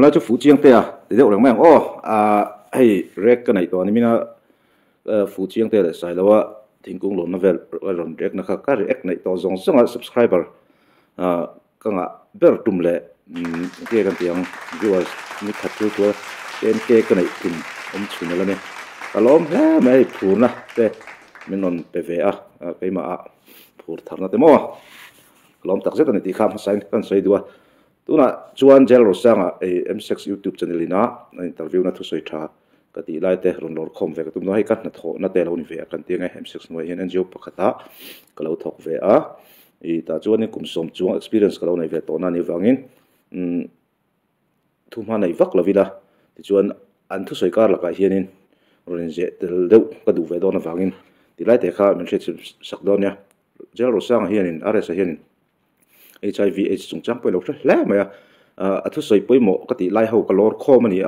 Là cho phụ chiang te à để được mang hay rek cái này to ni mina phụ chiang te là sai lo thing kung lon na vel ron rek na kha ka rek này to zong song subscriber ka nga ber tum le ke kan tiang viewers ni khat tu to en ke cái này tin chun la ne kalom he mai phur na te min non pve cái mà phur thar na te mo kalom tak zet ani ti kham sai kan sai duwa tuna chuan gel rosanga M6 YouTube channel ina interview na thu soi tha ka ti lai te ron lor khom ve ka tum no hai kan na tho na te lo ni ve kan ti ngai M6 no hian NGO pakhata ka lo thok ve ta chuan ni kum som chuang experience ka lo nei ve to na ni wangin thu ma nei vak lovila ti chuan an thu soi kar la ka hianin ron je tel deuh ka du ve do na wangin ti lai te kha min che sak do nya gel rosanga hianin RS hianin HIV AIDS chung chang poi lo hla mai a thu soi poi mo ka ti lai ho ka lor khom ani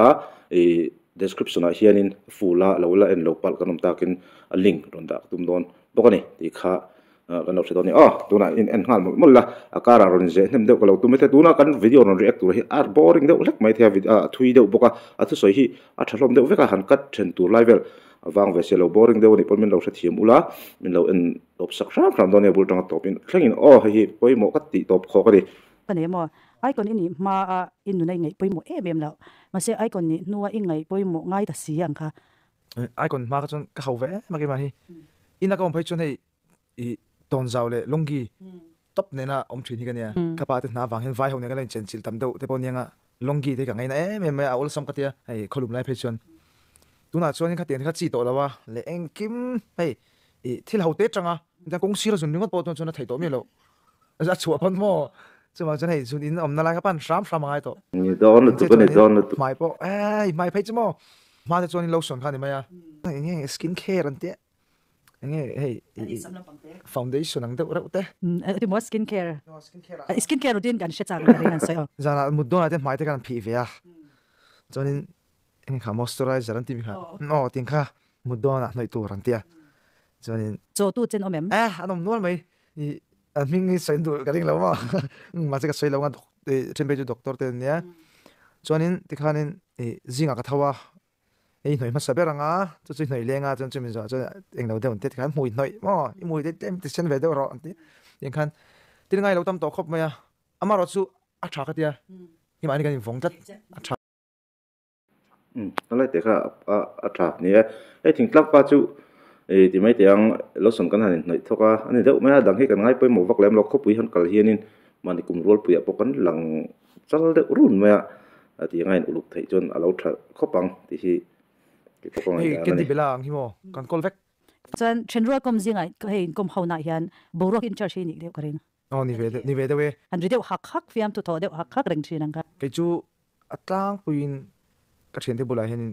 description a hianin fula lo la en lo pal kanom takin a link ron da tum don bokani ti kha kan lo sedoni tuna in en ngal mol la akara ron je nem de ko lo tum te tuna kan video ron react tur hi ar boring de lek mai thia video thui de boka a thu soi hi a thalom de veka han kat then tur level awang ve selo boring de ni pon min lo sa thiam ula min lo en top sakra from don ebul tang topin thlengin hi poi mo ka ti top kho ka ri pane mo icon ini ma in nunai ngai poi mo em lo ma se icon ni nuwa in ngai poi mo ngai ta si ang kha icon ma ka chon ka hove ma ke ma hi ina ka phai chon hei I ton zaw le longi top ne na om thini ka ne ka pa te na wang hen vai ho ne ka len chen chil tam do te pon yang longi te ka ngai na em a ol sam ka tia ai kholum lai phai chon tuna chon ka ten ka chi to lawa le eng kim hei thil ho te changa da kong sira zun ningot po ton chon thai to mi lo a chua pon mo chuma chon hei zun in om na la ka pan ram ngai to ni don tu ko ni don tu mai po mai phai chmo ma te chon lo son kha ni ma ya nge skin care an te nge hey foundation ang deuh reuh te ti mo skin care routine kan she chang ri an sai zana mudon ate mai te kan phi ve a chonin eng kha moisturizer an ti mi kha no tin kha mudon a noi tu ran tia chonin cho tu chen omem anom nual mai I ming sai du ka ring lo ma ma che ka sai lo nga temperature doctor te nia chonin ti khanin zinga ka thawa noi ma saber anga chu chu noi lenga chon chu min zo chu eng lo de un te khan mui noi mo I mui de tem te chen ve de ro anti yen khan tin ngai lo tam to khop maya ama ro chu a tha ka tia hi mani kan vong tat a tha lai te kha a tha ni thing tlak pa chu ti mai tiang lo son kan han noi thoka ani deuh mai dang hi kan ngai poi mo vak lem lo khopui han kal hianin mani kum rol pui apokan lang chal de run maya ti ngai uluk thei chon alo tha khopang ti hi ken di belang hi mo kan kol vek chan chenro kom zinga hei kom hauna hian borok in char ni de karin ni ve de we an ri de hak fiam tu tho de hak reng chin ang ka ke chu atlang puin ka chen de bula hen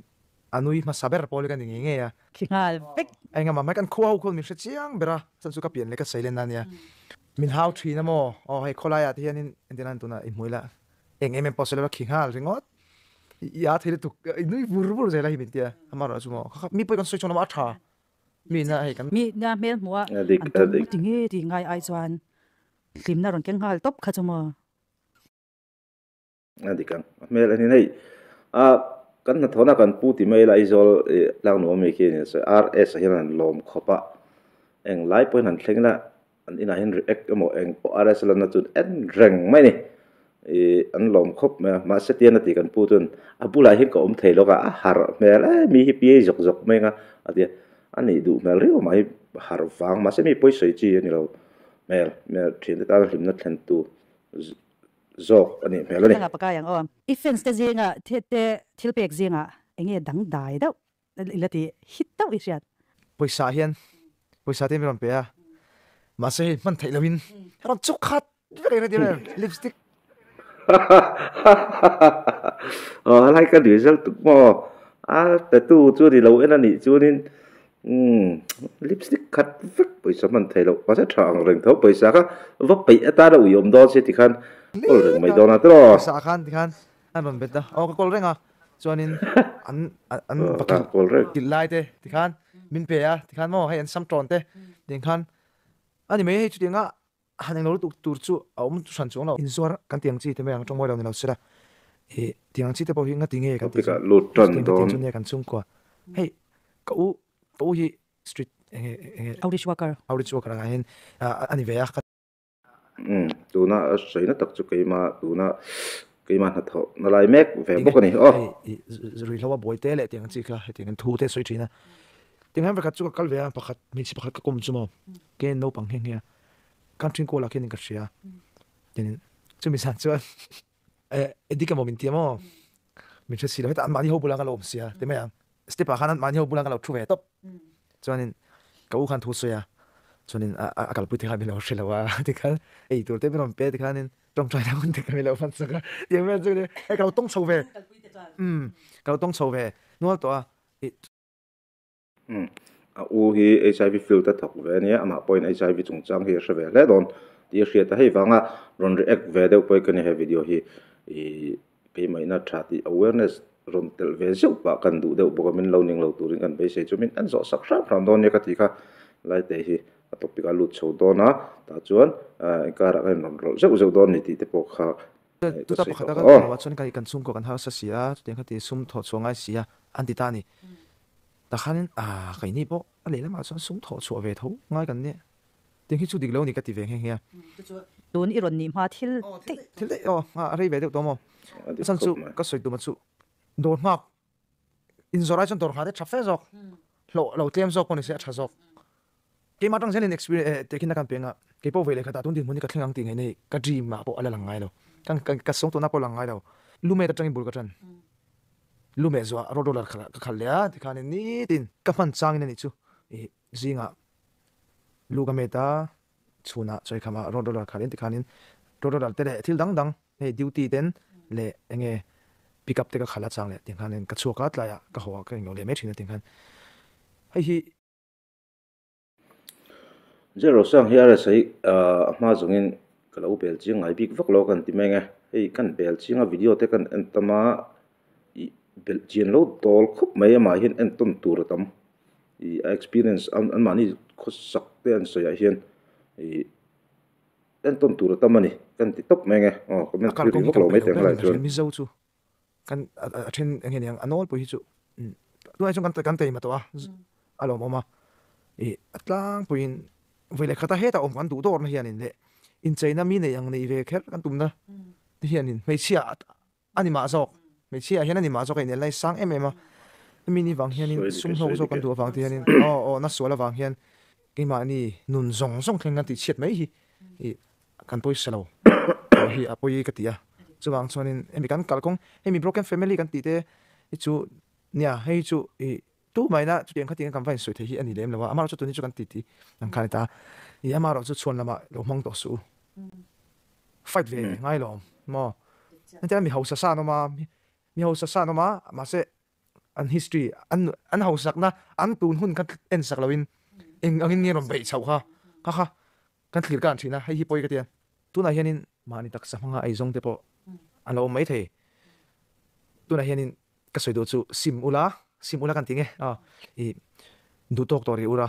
anui ma saber pol kan nge nge ya kingal pek ai nga ma kan khuau khol mi hre chiang bera chan chu ka pian le ka sailen na nia min how three na mo hei kholai at hian in endinan tuna I muila eng em possible khingal ringot ya thele tu nui bur zela hi bintia amara chu mo mi poi kan soi chona ma tha mi na hei kan mi na mel muwa an tinge ti ngai ai chuan lim na ron keng hal top kha chuma adikan mel ani nei kan na thona kan pu ti mai la izol lang no me ke ni so RS hian lom khopa eng lai point han thlengla an ina hen react mo eng RS la na chu en reng mai ni an lom khop ma setian ati kan pu tun abula hin ko thei loka har mel mi hi pi jok mai nga atia ani du mel rio mai har wang ma se mi poi soi chi ani lo mel thin ta lim na thlen tu zok ani mel ani nga paka yang ifens te zinga te thilpek zinga enge dang dai do ilati hit do isiat poisa hian poisa te mi ron pe a ma se man thei lovin ron chu khat ve na dia lipstick lai ka result tu mo ta tu chu di lo en ani chu nin lipstick khat vek poisa man thei lo ma se thang reng tho poisa ka va pe ata lo yom do se ti khan ol reng mai do na tro sa khan ti khan an ron beta ka kol renga chuanin an bakal kol reng ti lai te ti khan min pe a ti khan mo hai an sam tron te ding khan ani me chu dinga haneng lo tu tur chu aum chu san chung lo in zuar kan tiang chi te me ang tong moi lo ni lo sira tiếng chỉ tới bao nhiêu ngắt tiếng nghe cái bị cả lụt trần tiếng đó cho nghe cái chung qua hey cậu hi street outreach worker outreach worker anh anh về à tu na sấy nó tập cho cái mà thật nó lại mét về bốc cái này rồi lâu bồi té lại tiếng chỉ cả tiếng thu té soi chỉ na tiếng hắn phải cắt chút cái về bắt cắt mình chỉ bắt cắt công chung mà cái nấu bằng hình nha căn chuyên cô là cái này cái gì à nên chúng mình sản xuất đi cái moment tiêm mà mình sẽ xí lại anh 많이 호불랑 갈로 없어요 때문에 스텝 하나 많이 호불랑 갈로 추해 또 저는 cậu khăn thu xoay 저는 아까 부터 가면 오실라와 되가 에이 또 때문에 배드 가는 좀 좋아하는 건데 가면 판서가 예면 저기 가로 똥 소배 가로 똥 소배 누가 또 u hi HIV filter thok ve ni ama point HIV chungchang hi hre ve le don ti hriat a hei wanga ron react ve deuh poi kan he video hi ke mai na tha ti awareness ron tel ve zeu pa kan du deuh bok min lo ning lo turin kan be se chumin an zo sak ram don ne ka ti kha lai te hi topic a lut chho dona ta chuan ka ra kan ron rol zeu don ni ti te pok kha tu ta pakhat ka wa chon kai kan chung ko kan ha sa sia ten kha ti sum tho chongai sia an ti ta ni ta khan kai ni bo ale la ma chon sum tho chu ve tho ngai kan ne ten hi chu dik lo ni ka ti ve he he tun i ron ni ma thil thil de rei ve de to mo san chu ka soi tu ma chu dor mak in zora chon dor kha de chafe zok lo tlem zok ko ni se tha zok ke ma tang zen experience te kin na kan penga ke po ve le kha ta tun din moni ka thlengang ti ngai nei ka dream ma po ala langai lo ka song to na po langai lo lume ta tang bul ka tan lume zo ro dollar khala ka khalya ti khan ni tin ka fan chang ni chu zinga luga meta chuna choi khama ro dollar khalin ti khanin ro dollar te le thil dang dang he duty den le enge pick up te ka khala chang le tin khanin ka chuka tla ya ka hawa ka ngol le me thina tin khan hi zero sang here sai ma zungin kala u bel ching ai big vak lo kan ti menga ei kan bel chinga video te kan entama bel chin lo tol khup mai ma hin en ton tur tam experience an mani khos sak te an so ya hian en ton tur tam ani kan ti top menga comment ri vak lo mai teng lai chuan mi zo chu kan athen ngen yang anol po hi chu tu ai chung kan te ma to alo mama atlang puin vele khata heta om kan du dor na hian in le in chaina mi ne yang nei ve kher kan tum na hian in mei chia ani ma zok mei chia hian ani ma zok in lai sang em em mi ni wang hian in sum ho zo kan du wang ti hian in na suala wang hian ke ma ni nun zong zong theng kan ti chet mai hi kan poi salo hi apoi ka tia chuwang chuanin emi kan kalkong emi broken family kan ti te chu nia hei chu tu mai na chu tiang khating kan vain soi the hi ani lem lawa amaro chu tu ni chu kan ti ti an khani ta amaro chu chuan lama lo mong to su fight ve ngai lo mo anta mi hausa sa no ma mi hausa sa no ma se an history an hausak na an tun hun kan en sak lawin angin nge rom bei chau ha kan thlir kan thina hei hi poi ka tian tu na hianin mani tak sa hanga ai zong te po alo mai the tu na hianin ka soi do chu sim ula kan tinge du tok tori ura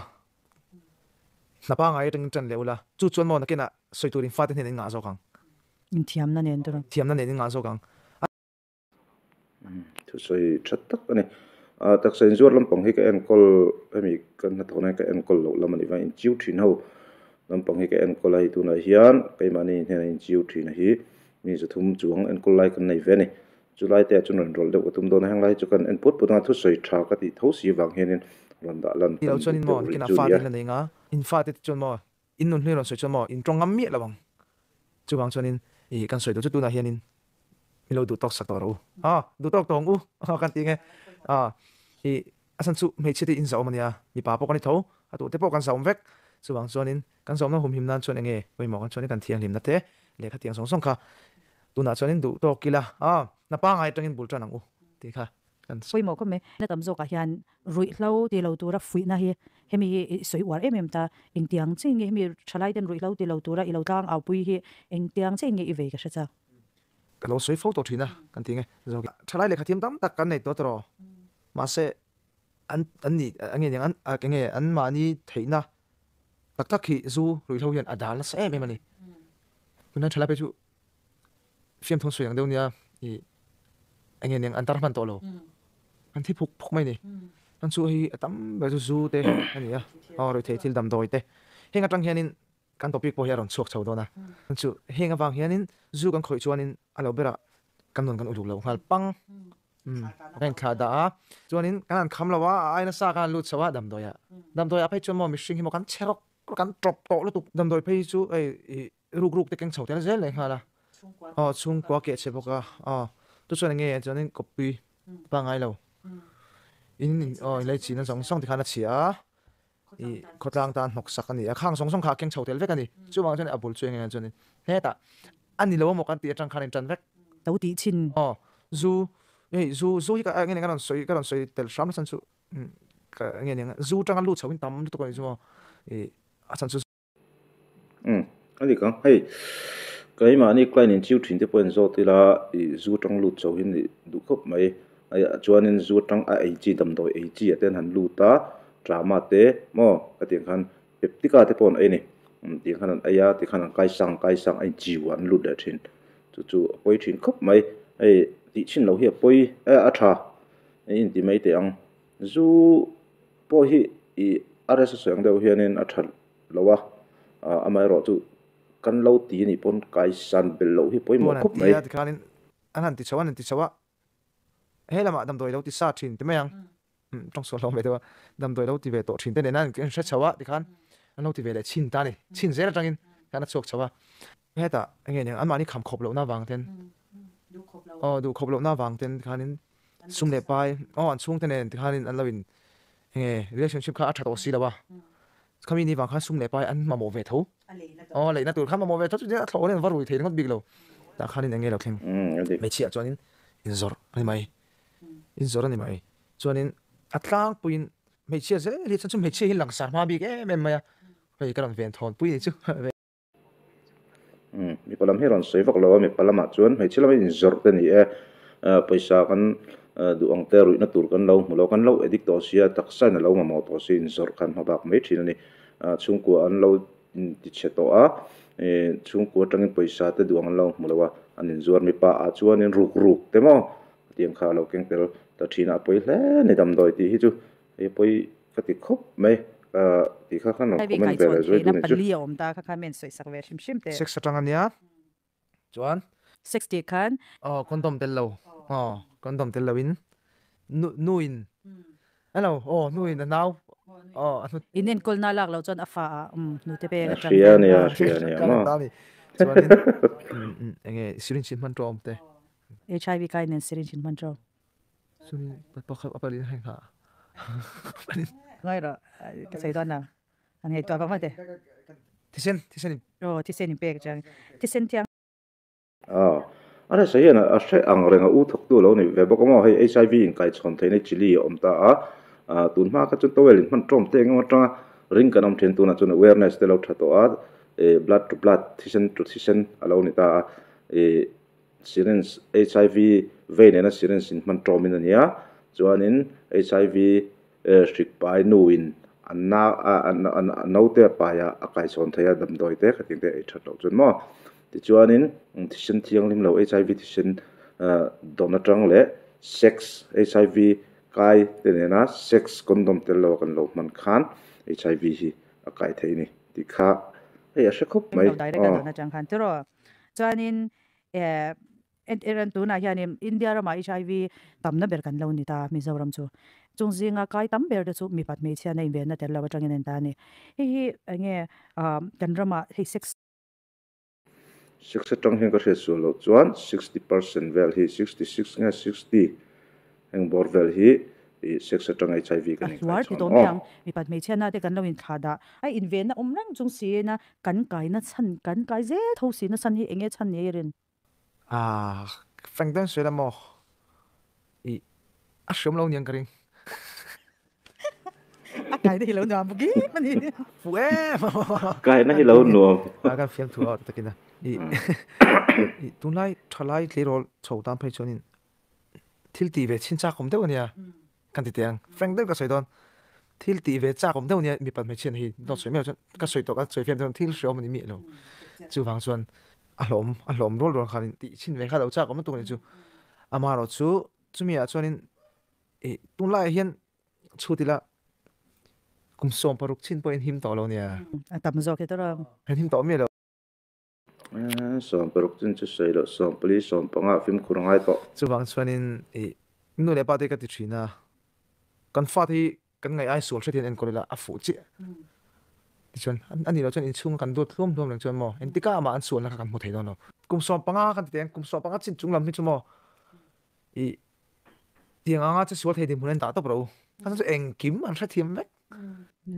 napa ngai teng chan le ula chu chuan mo na kena soi turin fa te ne nga zo kang in thiam na nen dor thiam na ne nga zo kang thu soi that tak ani tak sen zuar lampang hi ka en kol ami kan na thona ka en kol lo lamani va in chiu thin ho lampang hi ka en kol ai tu na hian kai mani ne in chiu thin hi mi zu thum chuang en kol lai kan nei ve ni July te chun rol de utum don hang lai chu kan input putna thu soi tha ka ti tho si wang henin randa lan lo chuan in mo kena fa de la nga in fa te chun mo in nun hleron soi chun mo in trong ngam mi lawang chuwang chuan in kan soi do chu tu na hianin mi lo du tok sak to ro du tok tong u kan ti nge asan chu mei chiti in zaw mania mi pa po kan tho atu te po kan zaw vek chuwang chuan in kan zaw na hum him nan chuan enge poi mo kan chuan kan thiang lim na te le kha tiang song song kha tu na chuan in du tok kila na pa ngai tangin bul chanang u ti kha kan poi mo ko me na tam zo ka hian rui hlo ti lo tu ra fui na hi hemi soi war em ta eng tiang ching hemi thalai den rui hlo ti lo tu ra i lo tang au pui hi eng tiang ching i ve ka sha cha ka lo soi photo thina kan ti nge zo thalai le khatim tam tak kan nei to tro ma se an ni ange yang an ke nge an ma ni theina tak tak hi zu rui hlo hian adal se em ani kuna thala pe chu fiam thong so yang deu nia anh em antar man to lo anh thi phúc mấy nè anh chú hi tắm bây giờ chú thế anh nhá rồi thế thì đầm đôi thế hiện ở trong hiện in kan topic po hiaron chuak chho dona anh chú hiện ở vang hiện in chú kan khoi chuan in alo bera kan non kan uluk lo hal pang kan kha da chuan in kan kham lawa aina sa kan lut chawa dam doya phei chuan mo mishing hi mo kan cherok kan drop to lu tu dam doi phei chu ei ruk te keng chho tel zel le hala chung kwa ke che boka tu chuan nge chuan in copy pangai lo in lấy chỉ nó song thì khá là chia có tăng tan học sắc anh khang song khá keng chầu tel vek anh chú mang chân abul chuyện nghe chân hết ta anh đi lâu một con tiệt trang khăn chân vek tàu tí chín zu zu cái nghe cái đòn soi tel sam san su cái nghe nghe zu trang anh lút chầu in tam tu cái chú san su anh đi con hay cái mà anh cái nên chịu chuyện thì bây giờ thì là zu trang lút chầu in đủ khóc mấy chuan in zu tang a ei chi dam doi ei chi aten han lu ta drama te mo atin khan peptika te pon ai ni ti khan aya ti khan kai sang ai chi wan lu da thin chu poi thin khop mai ai ti chin lo hi poi a tha in ti mai te ang zu po hi i rs sang deuh hianin a thal lowa amai ro chu kan lo ti ni pon kai san bel lo hi poi mo khop mai ti khan in an ti chawa hết là mà đâm đôi đâu thì sát chín thế mấy anh trong số lòng vậy thôi đâm đôi đâu thì về tổ chín thế này nè cái sẽ cháu thì khán anh đâu thì về lại chín ta này chín dễ là trang in cái nó chọc cháu hết à anh nghe anh mà đi khám khop lâu na vàng tên đủ khop lâu na vàng tên khán in sung lệ bài anh sung thế này thì khán in anh lâu in nghe relationship khá chặt oxy là ba kami ni vàng khán sung lệ bài anh mà mò về thấu lấy na tụi khán mà mò về thấu chứ thấu lên vắt rồi thì nó bị lâu đã khán in anh nghe được thêm mấy chị cho nên in rồi mày in zora ni mai chuanin atlang puin mei chia ze ri chu mei chia hin lang sar ma bi ke mem maya hei karon ven thon pui chu mi palam heron soi vak lo mi palama chuan mei chila in zor te ni paisa kan du ang te ruina tur kan lo mulo kan lo edik to sia taksa na lo ma mo to sin zor kan ma bak mei thin ani chung ku an lo ti che to a chung ku tangin paisa te du ang lo mulo anin zuar mi pa a chuan in ruk te mo tiang kha lo keng tel ta thina poi hle ne dam doi ti hi chu e poi ka ti khop mai ti kha khan comment ve zoi tu ni chu pali om ta kha men soi sak ve shim te sex atang ania chuan 60 khan condom tel lo condom tel lo in nuin hello nuin now inen kol na lak lo chon afa nu te pe ga ria ne ma chuan enge sirin chin man trom te HIV kai nen sirin chin man tro suni pa kha apalin hai kha ngai ra ka sai don na an hei to ba ma te tisen ti sen pe chang ti sen tiang ara sai na a se ang renga u thok tu lo ni ve ba ko mo hei HIV in kai chon the ne chili om ta tun ma ka chun to welin man trom te ngam ta ring kanam then tu na chun awareness te lo tha to blood to blood tisen to tisen alo ni ta syringe HIV vein na syringe in man trom in ania chuanin HIV strict pai nuin anna note pa ya akai son thaya dam doi te khating te ai thatlo chun mo ti chuanin tisen thiang lim lo HIV tisen donatang le sex HIV kai te na sex condom te lo kan lo man khan HIV hi akai thei ni ti kha ai a shakop mai na chang khan tero chuanin eran tu na hianin India ra ma HIV tam na ber kan lo ni ta Mizoram chu chungzinga kai tam ber de chu mi pat me chha nei ve na tel lawa tangin en ta ni hi nge kan rama hi 6 tang hen ka se su lo chuan 60% vel hi 66 nga 60 heng bor vel hi 6 tang HIV kan ni war ti tom yang mi pat me chha na te kan lo in thada ai in ve na umrang chung si na kan kai na chan kan kai je tho si na san hi enge chan ne ren phanh đến sửa làm mò sớm lâu nhận cái cái này lâu nhom buggy mani fué cái này lâu nhom cái phim thua tất cả tu lai thalai le rol chou tam phai chonin thil ti ve chin cha kom deu ania kan ti tiang phanh đến cái soi don thil ti ve cha kom deu ania mi pan me chen hi no soi me cái soi to cái soi phim don thil sio mani mi lo chu wang chuan alom rol khan ti chin ve kha lo cha kom tu ni chu amaro chu chumi a chuanin tun lai hian chutila kum som paruk chin point him to lo nia tam zo ke tora him to mi lo som peruk chin chu sei lo som pali som panga film khurangai to chuwang chuanin nu le pa te ka ti thina kan fa thi kan ngai ai sol thrin en korila a fu chi ti chuan ani lo chuan in chung kan dot hlom hlom lang chuan mo en tika ma an sol na kan mu thei no kum som panga kan ti kum som panga chin chung lam hi chu mo tiang anga chu sol thei di mun da to pro kan chu eng kim an thra thiam mek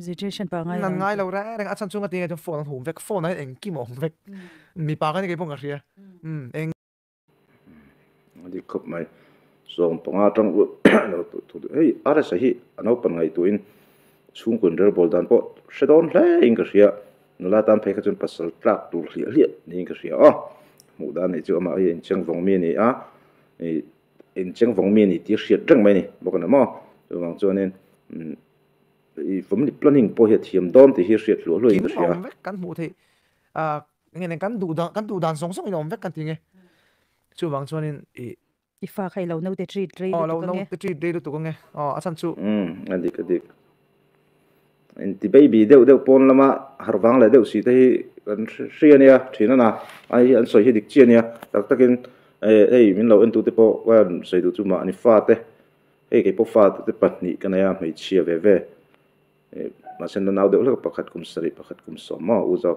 situation pa ngai nan ngai lo ra reng a chan chung a ti ngai phone hum vek phone ai eng kim om vek mi pa ka ni ke pong a ria eng di khop mai som panga tang lo tu ei ara sahi ano pan ngai tuin chung kun rer bol dan po shedon hle ing ka ria nula tam phei ka chun pasal tlak tu hlia ni ka ria mu da nei chu ama ai en chang vong mi ni a en chang vong mi ni ti hriat reng mai ni bokana mo chu wang chuanin vom ni planning po he thiam dom ti hi hriat lo lo ing ka ria vek kan mu thei nge kan du dan song song in om vek kan ti nge chu wang chuanin ifa khai lo no te treat treat lo no te treat de tu ko nge a chan chu adik en ti baby deu pon lama harwang le deu si te kan hria nia thina na ai an soi hi dik chia nia tak takin ei min lo en tu te po wan sei du chu ma ani fa te ei ke po fa te patni kana ya mai chia ve ma sen na nau deu le pakhat kum sari pakhat kum so ma u zo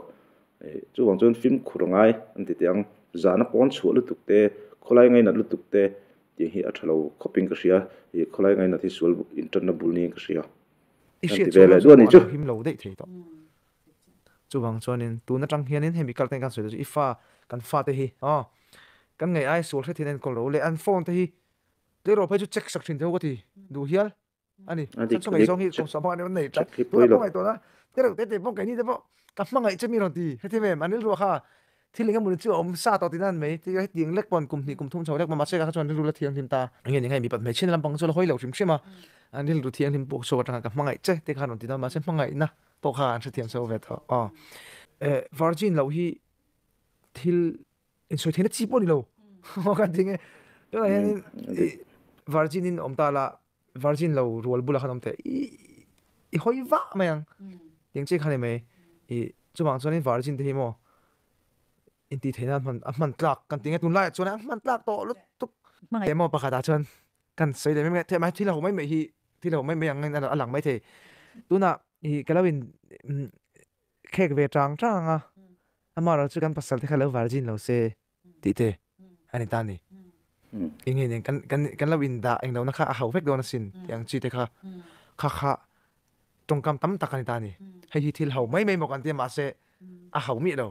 chu wang chon film khurangai an ti tiang zana pon chu lu tuk te kholai ngai na lu tuk te ti hi a thalo copying ka ria kholai ngai na thi sul internet bulni ka ria him lo dei thei to chu wang chuanin tu na tang hianin hemi kal ten kan soi ifa kan fa te hi kan ngai ai sol the thinen kol ro le an phone te hi te ro phai chu check sak thin theu ko thi du hial ani chu ngai song hi kom sa ba ne nei ta tu na ngai to na te ro te pong kai ni te po ka mangai chemi ron ti he te me manil ro kha thilinga mun chu om sa to tinan me ti ga tiang lek pon kum ni kum thum chho lek ma se ka chuan ru la thiang thim ta ngai ngai mi pat me chin lam pang chu la hoi lo thim shema anil ru thiang thim pok so ta ka mangai che te khan ti na ma se mangai na po kha an thiam so ve tho virgin lo hi thil in so thina chi pon lo kan tinge to hian virgin in om ta la virgin lo rol bula khanom te i hoi wa mayang yang che khane me chuwang chuan virgin te hi mo in ti theina man tlak kan tinge tun lai chuan man tlak to lu tuk emo pakha da chuan kan sei le me the mai thila ho mai me hi thila ho mai me ang alang mai the tuna I kalawin khek ve tang a amara chu kan pasal the khalo virgin lo se ti te ani ta ni inge ne kan lawin da eng lo na kha a hau vek do na sin yang chi te kha kha tong kam tam takani ta ni hei hi thil hau mai mo kan te ma se a hau mi lo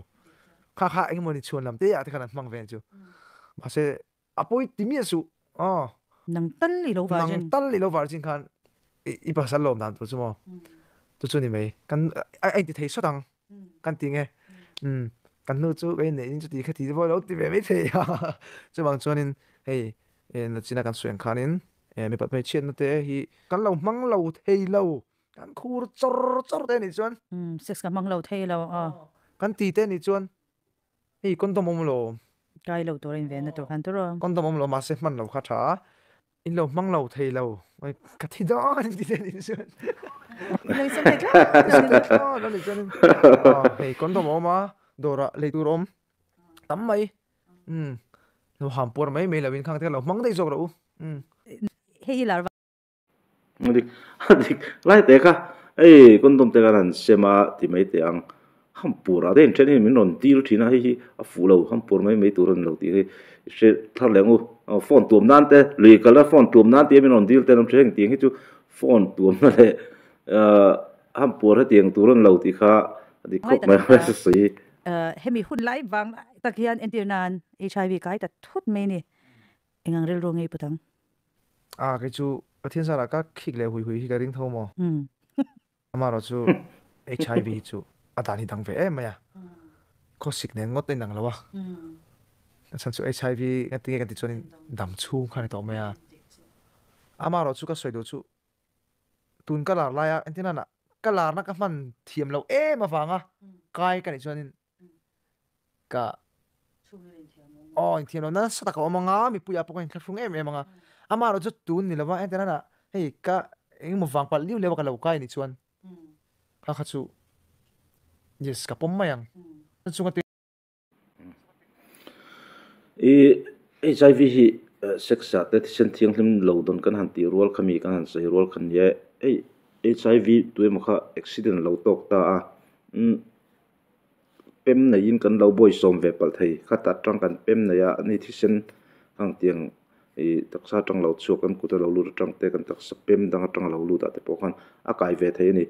kha eng mo ni chuan lam te ya te kan mang ven chu ma se apoi ti mi su nang tan li lo virgin khan I pasal lom dan tu chu mo tu chu ni mai kan ai ti thei so dang kan ti nge kan nu chu cái này chu ti kha ti bo lo ti ve me the ya chu bang chuanin hei na china kan sueng khanin mi pat mai chen na te hi kan lo mang lo thei lo kan khur chor te ni chuan sex ka mang lo thei lo kan ti te ni chuan hei kon to mom lo kai lo to rin ve na to kan to ro kon to mom lo ma se man lo kha tha in lo mang lo thei lo ai ka thi do kan ti te ni chuanเลยเส้นเด็กแล้วเลยchuan hei kon to mom ma dora le tu rom tam mai lo ham por mai me la win khang te lo mang dei jok ro hei lar dik lai te kha ei kon dom te kan sema ti mai te ang ham pura den chen min non dil thina hi a fu lo ham por mai mai turon lo ti se thar lengu phone tum nan te lui kala phone tum nan te min non dil te nom chen ti hi chu phone tum na le ham por ha tiang turon lo ti kha dik khop mai se si hemi hun lai wang takian entirnan HIV kai ta thut me ni engang rel ro ngei putang cái chú thiên sa là các khích lệ hủy cái ring thâu mò mà rồi chú HIV chú đàn thì đăng về em mày à có xịt nén ngót tên đằng lâu à sản xuất HIV cái tiếng cái tiếng đầm chu khai tao mày à mà rồi chú cái sợi đồ chú tuần cái là lại anh tin là cái là nó cái phần thiềm lâu em mà vàng à cái này cho nên cả anh thiềm lâu nó sao ta có mà ngã mi bùi à bùi anh khát phung em mà ama ro chu tun ni lawa en na hei ka eng mo wang pal liu lewa ka lo kai ni chuan ka kha chu yes ka pom mayang chu nga e HIV hi sexa te sen thiang hlim lo don kan han ti rol khami kan han sei rol khan ye ei HIV tu mo kha accident lo tok ta a pem na yin kan lo boy som ve pal thei kha ta tang kan pem na ya ani thi sen hang tiang taksa tang lo chu kan ku ta lo lu tang te kan taksa pem dang tang lo lu ta te po khan a kai ve thei ni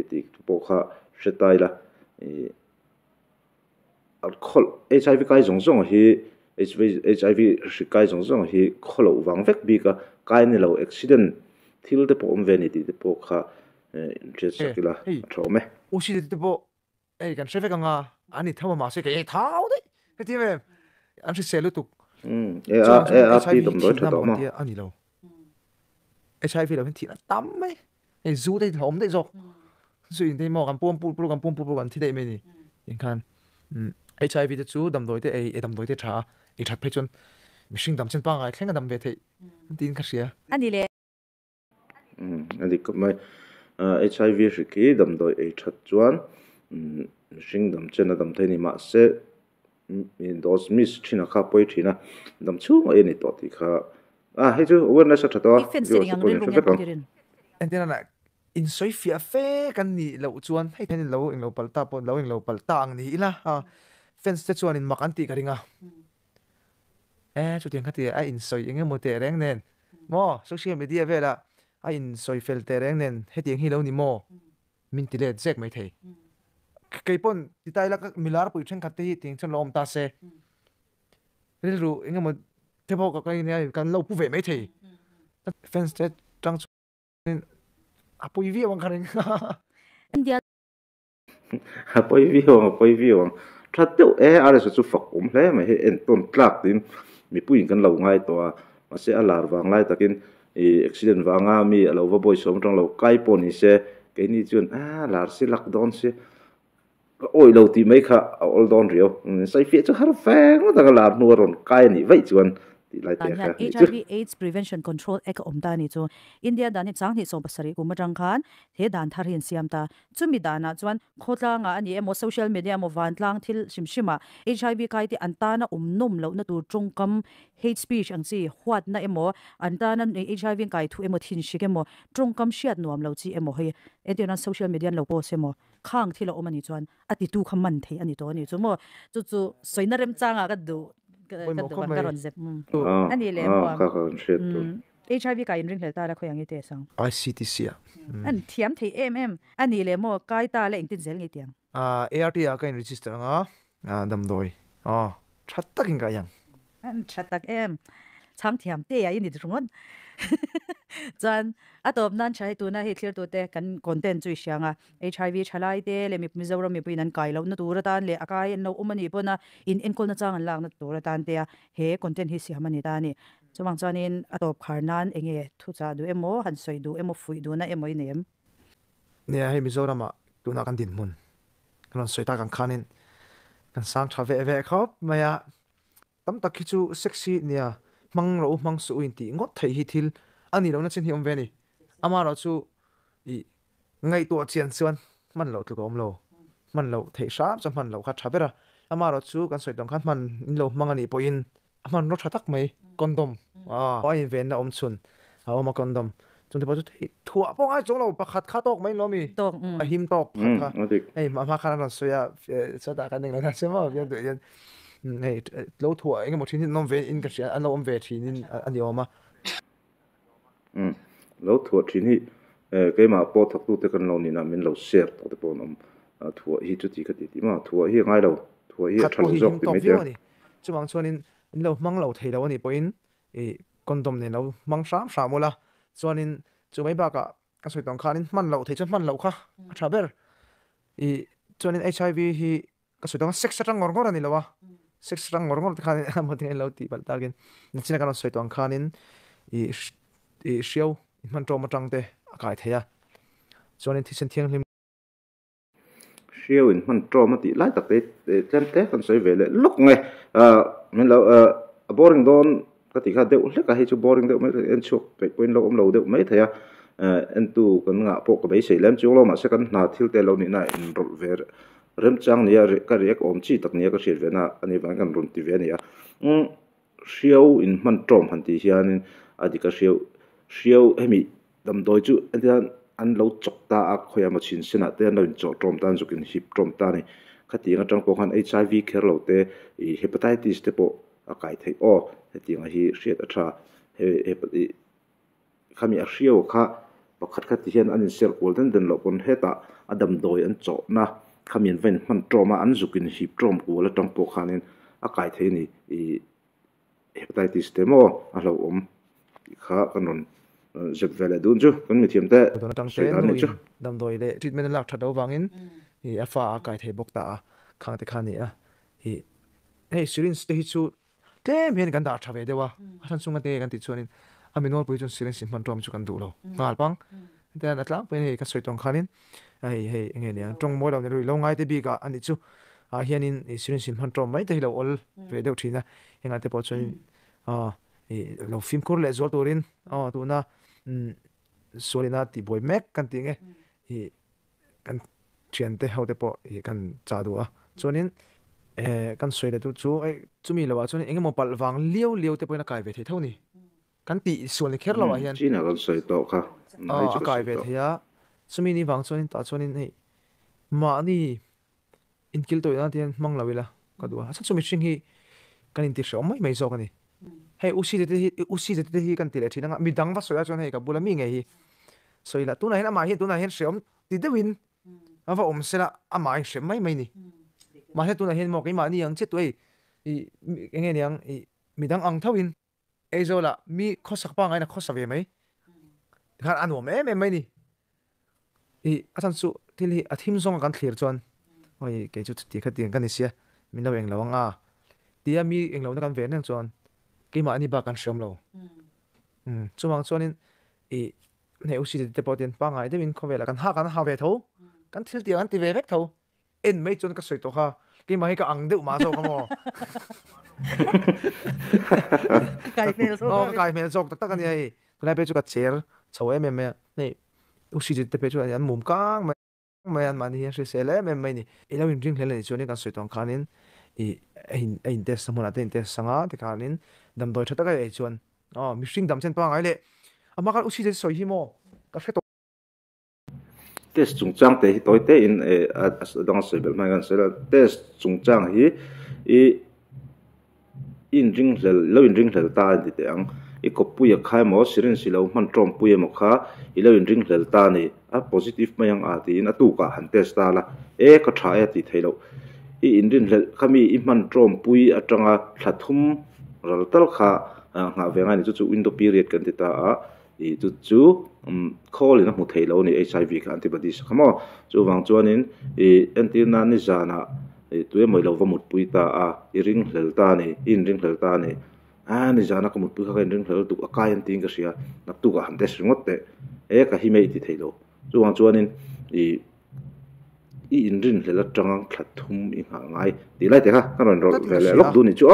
ti po kha shetai la alcohol HIV kai zong zong hi HIV shi kai zong zong hi kholo wang vek bi ka kai ni lo accident thil te po om ve ni ti te po kha interest sakila thome u si te bo ei kan shefe ka nga ani thama ma se ke ei thau de ke ti me an si selu tu pi dom doi tha do ma ani lo HIV lo thi na tam mai ei zu de thom de zo zu in de mo kan pom pu kan pom pu kan thi de me ni in kan HIV te chu dam doi te ei dam doi te tha i that pe chon mishing dam chen pa ngai thleng dam ve thei tin kha sia ani le ani ko mai HIV shi ki dam doi ei that chuan mishing dam chen dam thei ni ma se in dos miss china kha poi thina dam chu ai ni to ti kha he chu awareness tha to and then na in soi fia fe kan ni lo chuan hei then lo eng lo palta pon lo eng lo palta ang ni ila fence te chuan in makanti ka ringa chu tiang khati a in soi enge mo te reng nen mo social media vela a in soi fel te reng nen he tiang hi lo ni mo min ti le jek mai thei kei pon ti tai la ka milar pui thren khat te hi ting chon lom ta se ril ru enge mo te bo ka kai ne kan lo pu ve mai thei fence te tang apoi vi wang kharing India apoi vi wang that teu are su fak hle ma he en ton tlak tin mi puin kan lo ngai to ma se alar wang lai takin accident wanga mi alo va boy som tang lo kai poni se ke ni chun lar se lockdown se oi lo ti mai kha all down rio sai fi chu har fa no ta lar nu ron kai ni vai chuan HIV AIDS Prevention Control Act omdani chu India dani changni so basari kuma tangkhan he dan tharin siamta chumi dana chuan khotla nga ani emo social media mo wantlang thil simshima HIV kai ti antana umnum lo na tur tungkam hate speech angchi huat na emo antana HIV kai thu emo thin shikemo tungkam shiat nuam lo chi emo he etiona social media lo post emo khang thilo omani chuan ati tu khamman the ani to ani chu mo chu soinarem changa ka du ani le mo HIV kai ring le ta ra khoyang ite sang ICTC an thiam thei ani le mo kai ta le ingtin zel ngi tiang ART a kain register nga dam doi that takin ka yang an thatak chang thiam te ya ini drungon chan atop nan chai tu na hi clear tu te kan content chui sianga HIV chalai te le mi mizoram mi pinan kai lo na tura tan le akai no umani pona in kol na chang an lang na tura tan te he content hi si hamani ta ni chumang chanin atop kharnan enge thu cha du emo han soi du emo fui du na emo inem ne he mizoram tu na kan din mun kan soi ta kan khanin kan sang thave ve khop maya tam takhi chu sexy nia mang ro mang su in ti ngot thei hi thil ani lo na chen hi om ve ni ama ro chu i ngai to chian chuan man lo tu kom lo man lo thei sha cha man lo kha thabera ama ro chu kan soi dong khan man in lo mang ani poin man ro thatak mai condom oi ven na om chun ma condom chun te pa chu thua pong ai chong lo pakhat kha tok mai lo mi tok a him tok kha ei ma kha na so ya cha ta kan ning na se ma ya de nei lo thua enge mo thin nom ve in ka sia an lo om ve thin ani oma lo thua thin hi ke ma po thak tu te kan lo ni na min lo share to te po nom thua hi chu ti ka ti ma thua hi ngai lo thua hi thal jok ti me te chu mang chuan in lo mang lo thei lo ani poin condom ne lo mang sam mola chuan in chu mai ba ka soi tong khanin man lo thei chan man lo kha thaber chuan in HIV hi ka soi tong sex rang ngor ani lo wa sex rang ngor khan mo te lo ti bal targen china kan soi tong khanin shiau man to ma tang te kai theya chuan in thisen thiang hlim shiau in man to ma ti lai tak te chen te kan soi ve le lok nge min lo boring don cái thì khác đều hết cả hay chụp boring đều mấy anh chụp về point lâu lâu đều mấy thầy anh tu cần ngã bộ cái bấy sấy lem chỗ lo mà sẽ cần nà thiếu tê lâu này rồi về rem chang nia cái riek om chi tak nia cái sét về na anh ấy vẫn run ti về nia siêu in man trom han ti hian adi ka siêu hemi dam doi chu an lo chok ta a khoya ma chin sena te an lo chok trom tan zukin hip trom ta ni khati nga tang ko khan HIV kher lo te hepatitis te po a kai thei o heti nga hi riat a tha he khami a siêu kha pakhat khat hian an sel kol den lo kon heta adam doi an cho na khamin ven man trauma an zukin hip trom ko la tang po khanin a kai thei ni hepatitis te mo a lo kha kanon zep vele dun chu kan mi thiam te don tang te no dam doi le treatment lak thado wangin hi afa kai the bok ta khang te khani a hi hey syringe te hi chu te men kan da thave dewa han sunga te kan ti chuanin aminol pui chun syringe man rom chu kan du lo ngal pang ten atlang pen he ka soi tong khanin hey nge ne tong mo lo ne lo ngai te bi ka ani chu a hianin syringe man rom mai te lo ol ve deu thina henga te po chuanin lo film kor le zol turin tu na solina ti boy mek kan ti nge hi kan thian te ho te po hi kan cha du a chuanin kan soi le tu chu chumi lo wa chuan enge mo pal wang liu te poina kai ve the thoni kan ti sual ni kher lo wa hian china kan soi to kha a kai ve the ya chumi ni wang chuanin ta chuanin hei ma ni in kil to na tian mang lawila ka du a chumi sing hi kan in ti shom mai zo kan ni hey usi de hi kan ti le thina nga mi dang va soya chuan hei ka bula mi nge hi soila tu na hen ama hi tu na hen shom ti de win ava om sela ama hi shem mai ni ma he tu na hen mo kai ma ni yang che tu ei nge niang mi dang ang thawin ei zola mi khosak pa ngai na khosave mai khan anom mai ni asan su til hi athim zong kan thlir chuan oi ke chu ti kha tiang kan ni sia min lo eng lawanga tia mi eng lo na kan ve nang chuan ke ma ani ba kan shom lo chuwang chuanin ne usi te poten pa ngai de min khowela kan ha ve tho kan thil ti an ti ve vek tho en mai chon ka soi to kha ke ma hi ka ang de ma so ka mo kai mel sok tak ani ai lai pe chu ka cher chaw em nei usi te pe chu an mum kang mai an mani hi se le mai ni elo in ring hle ni choni kan soi tong khanin ein test samona ten test sanga te khanin dam doi thata ka ei chuan mi hring dam chen pa ngai le ama ka usi te soi hi mo ka fe to test chung chang te hi toi te in dang soi bel mai kan sela test chung chang hi in ring hlel ta di te ang ko puya khai mo sirin silo man trom puya mo kha ilo in ring hlel ta ni a positive mayang a ti in atu ka han test ta la ka tha ya ti thailo in rin hlel khami i man trom pui atanga thlathum ral tal kha nga venga ni chu window period kan ti ta a chu call in mu thailo ni HIV ka antibodies khamo chu wang chuanin antina ni zana tuye moi lo vamut pui ta a ring hlel ta ni in ring hlel ta ni ni zana ka mut pui kha ring hlel tu akai an ting ka sia nak tu ka han des ringot te ka hi mei ti thailo chu wang chuanin in rin lela changang thathum i ngai ti lai te kha karon ro vele lok du ni chu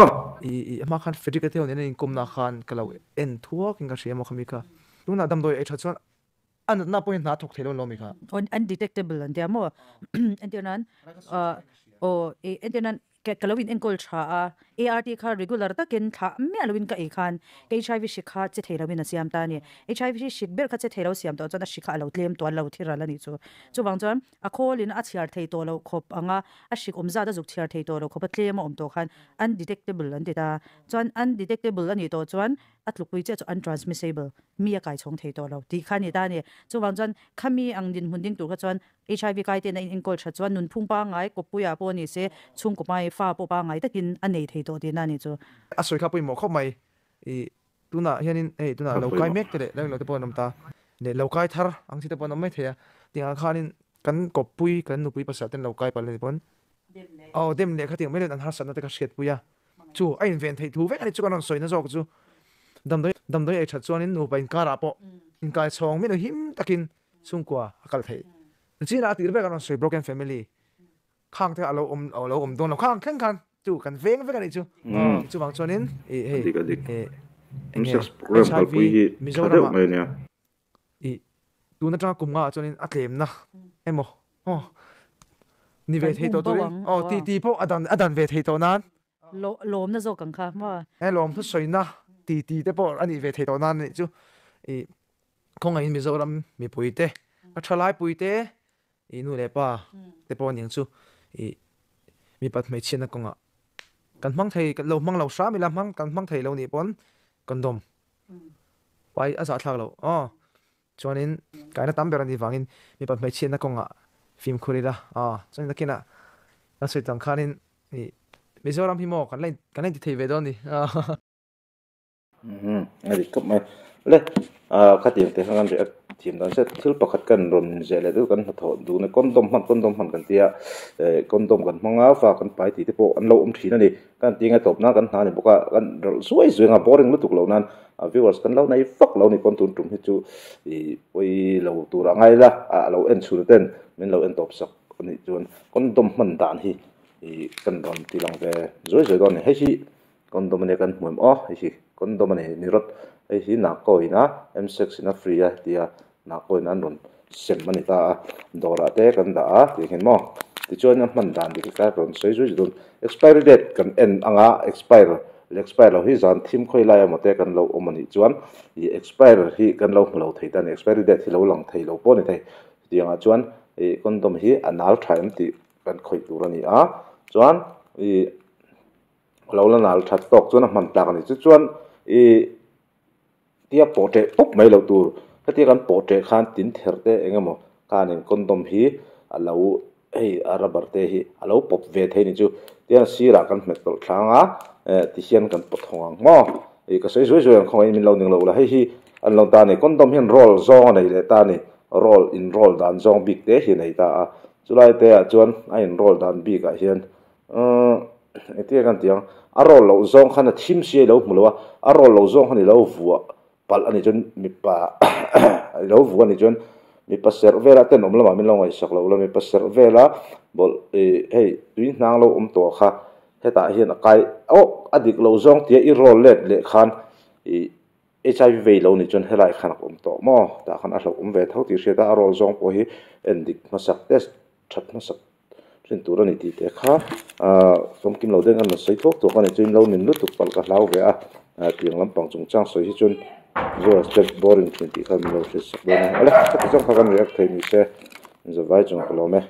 ma khan fedika te on in kumna khan kalo en thuak inga sia mo khami ka tuna dam doi e thachon an na point na thok thelo lo mi kha undetectable and there more and then and then kalawin enkol tha ART kha regular ta ken tha me alwin ka ekhan HIV shikha che thelawin asiam ta ni HIV shikber kha che thelo siam to chona shikha lo tlem to lo thira la ni chu wang chon a kholin a chiar thei to lo khop anga a shik omza da juk chiar thei to lo khop tlem om to khan undetectable an ta chon undetectable ani to chon atlukui che untransmissible mi a kai chong thei to lo ti khani ta ni chu wang chon khami ang din hunding tu kha chon HIV kai te na enkol tha chon nun phung pa ngai ko puya po ni se chung ko mai fa po pa ngai takin anei thei to ti na ni chu a soi kha pui mo khop mai tuna hianin tuna lo kai mek te le lo te pon ta ne lo kai thar ang si te pon mai thea tinga khanin kan ko pui kan nu pui pa sa ten lo kai pa le pon dem le kha ting me le an har san na te ka shet puya chu a invent thei thu ve ani chu kan soi na jok chu dam doi e that chuanin nu pa in kara po in kai chong me no him takin sungkwa akal thei china tir be kan soi broken family khang te alo don lo khang khen khan chu kan veng ve kan chu chu bang chuanin M6 program pal pui hi thadeu mai nia i tu na tang kum nga chonin atlem na emo ni ve thei to tu ti po adan ve thei to nan lom na zo kang kha ma lom thu soina ti te po ani ve thei to nan ni chu i khong ai Mizoram mi puite a thalai puite i nu le pa te po ning chu i mi pat mai china konga kan mang thei kan lo mang lo sha mi la mang kan mang thei lo ni pon kondom pai asa thak lo chuanin kaina tamber ani wangin mi pat mai china konga film khurila chuanin nakina na soi tang khanin i Mizoram hi mo kan lai ti thei ve don ni ari kap mai le khatim te hangan re team dan set thil pakhat kan ron zele du kan tho du ne kondom man kan tia kondom kan manga fa kan pai ti te po an lo thina ni kan tinga top na kan hani boka kan suai nga boring lu tuk lo nan viewers kan lo nai fak lo ni kon tun tum hi chu i poi lo tura ngai la lo en chu ten min lo en top sak ni chuan kondom man dan hi i kan ron ti lang ve zoi don ni he hi kondom ne kan muam hi kondom ne ni rot ai hi na ko ina M6 ina free a tia na ko ina ron sem mani ta dora te kan da ti hen mo ti chuan man dan di ka ron sei zui dun expiry date kan en anga expire lo hi zan thim khoi lai amote kan lo omani chuan i expire hi kan lo thei tan expiry date hi lo lang thei lo po ni thei tianga chuan i kondom hi anal thaim ti kan khoi tur ani chuan i lo la nal that tok chuan man tak ani chuan i tia pote pop mai lo tur kati kan pote khan tin therte engamo kanin kondom hi alo arabar te hi alo pop ve thei ni chu tia sira kan met tol thanga ti hian kan pothong mo ka sei zoi khoi min lo ning lo la hi an lo ta ni kondom hian roll zong nei le ta ni roll dan zong big te hi nei ta chulai te chuan a in roll dan big a hian tia kan tiang a roll lo zong khana thim si lo mulowa a roll lo zong khani lo vuwa pal ani chun mi pa lo vuwa ni chun mi pa servera ten omlama min lo ngai sak lo mi pa servera bol hey tuin nang lo to kha heta hian kai adik lo zong tia I roll let le khan HIV ve lo ni chun helai khanak to mo ta khan a lo ve thau ti se ta roll zong po hi endik masak test that masak sin turani ti te kha som kim lo deng an sei thok to kan chin lo min lu tu pal ka hlau ve tiang lampang chung chang soi hi chun zo step boring ti kan lo se sak don ala ta chong kha kan react thei ni se zo vai chung ko lo me